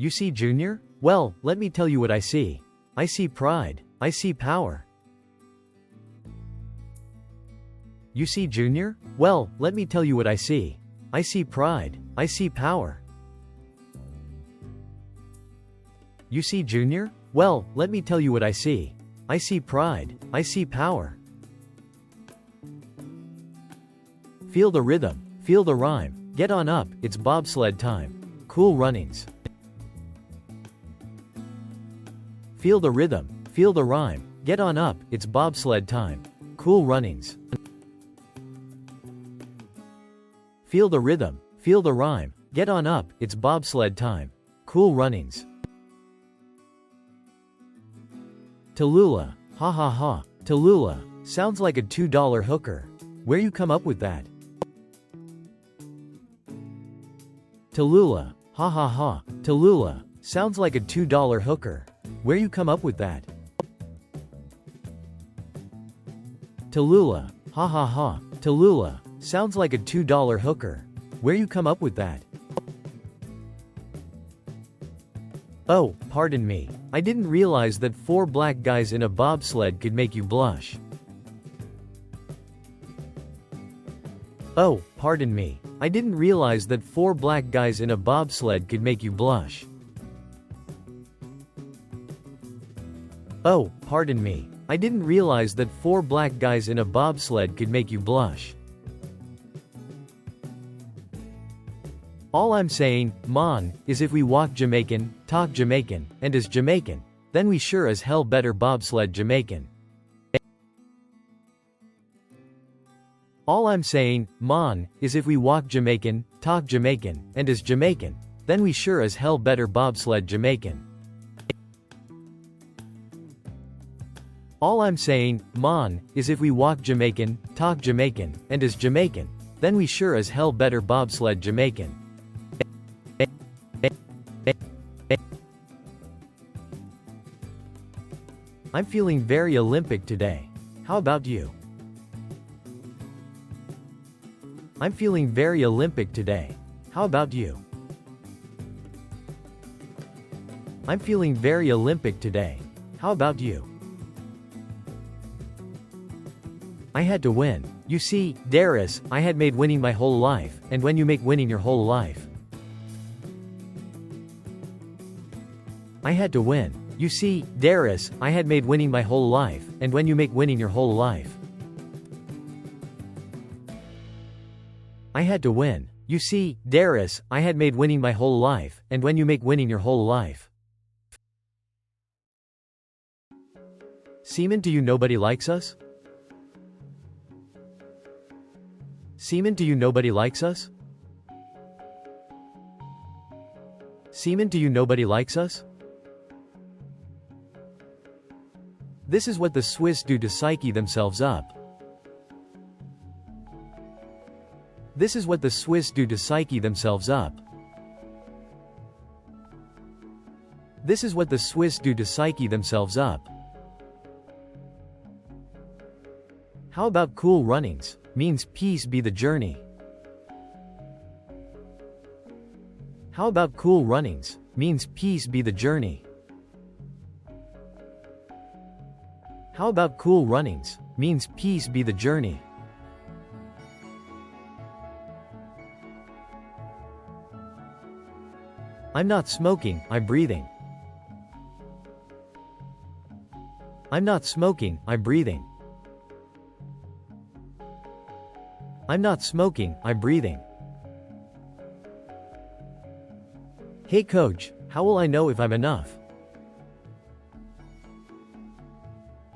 You see, Junior? Well, let me tell you what I see. I see pride. I see power. You see, Junior? Well, let me tell you what I see. I see pride. I see power. You see, Junior? Well, let me tell you what I see. I see pride. I see power. Feel the rhythm. Feel the rhyme. Get on up, it's bobsled time. Cool runnings. Feel the rhythm. Feel the rhyme. Get on up, it's bobsled time. Cool runnings. Feel the rhythm. Feel the rhyme. Get on up, it's bobsled time. Cool runnings. Tallulah. Ha ha ha. Tallulah. Sounds like a $2 hooker. Where you come up with that? Tallulah. Ha ha ha. Tallulah. Sounds like a $2 hooker. Where you come up with that? Tallulah. Ha ha ha. Tallulah. Sounds like a $2 hooker. Where you come up with that? Oh, pardon me. I didn't realize that 4 black guys in a bobsled could make you blush. Oh, pardon me. I didn't realize that 4 black guys in a bobsled could make you blush. Oh, pardon me. I didn't realize that 4 black guys in a bobsled could make you blush. All I'm saying, man, is if we walk Jamaican, talk Jamaican, and is Jamaican, then we sure as hell better bobsled Jamaican. All I'm saying, man, is if we walk Jamaican, talk Jamaican, and is Jamaican, then we sure as hell better bobsled Jamaican. All I'm saying, man, is if we walk Jamaican, talk Jamaican, and is Jamaican, then we sure as hell better bobsled Jamaican. I'm feeling very Olympic today. How about you? I'm feeling very Olympic today. How about you? I'm feeling very Olympic today. How about you? I had to win. You see, Derice, I had made winning my whole life, and when you make winning your whole life. I had to win. You see, Derice, I had made winning my whole life, and when you make winning your whole life. I had to win. You see, Derice, I had made winning my whole life, and when you make winning your whole life. Seaman, do you nobody likes us? Seaman, do you nobody likes us? Seaman, do you nobody likes us? This is what the Swiss do to psyche themselves up. This is what the Swiss do to psyche themselves up. This is what the Swiss do to psyche themselves up. How about cool runnings? Means peace be the journey. How about cool runnings? Means peace be the journey. How about cool runnings? Means peace be the journey. I'm not smoking, I'm breathing. I'm not smoking, I'm breathing. I'm not smoking, I'm breathing. Hey coach, how will I know if I'm enough?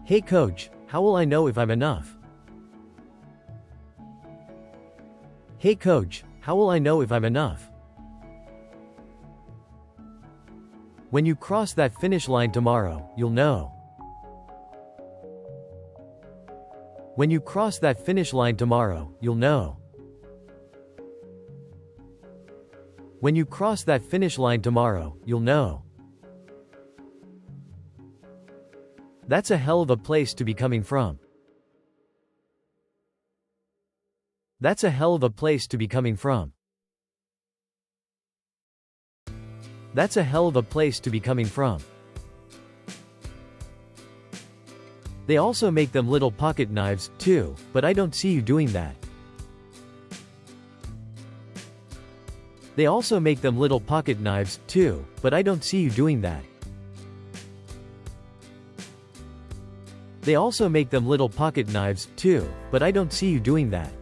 Hey coach, how will I know if I'm enough? Hey coach, how will I know if I'm enough? When you cross that finish line tomorrow, you'll know. When you cross that finish line tomorrow, you'll know. When you cross that finish line tomorrow, you'll know. That's a hell of a place to be coming from. That's a hell of a place to be coming from. That's a hell of a place to be coming from. They also make them little pocket knives, too, but I don't see you doing that. They also make them little pocket knives, too, but I don't see you doing that. They also make them little pocket knives, too, but I don't see you doing that.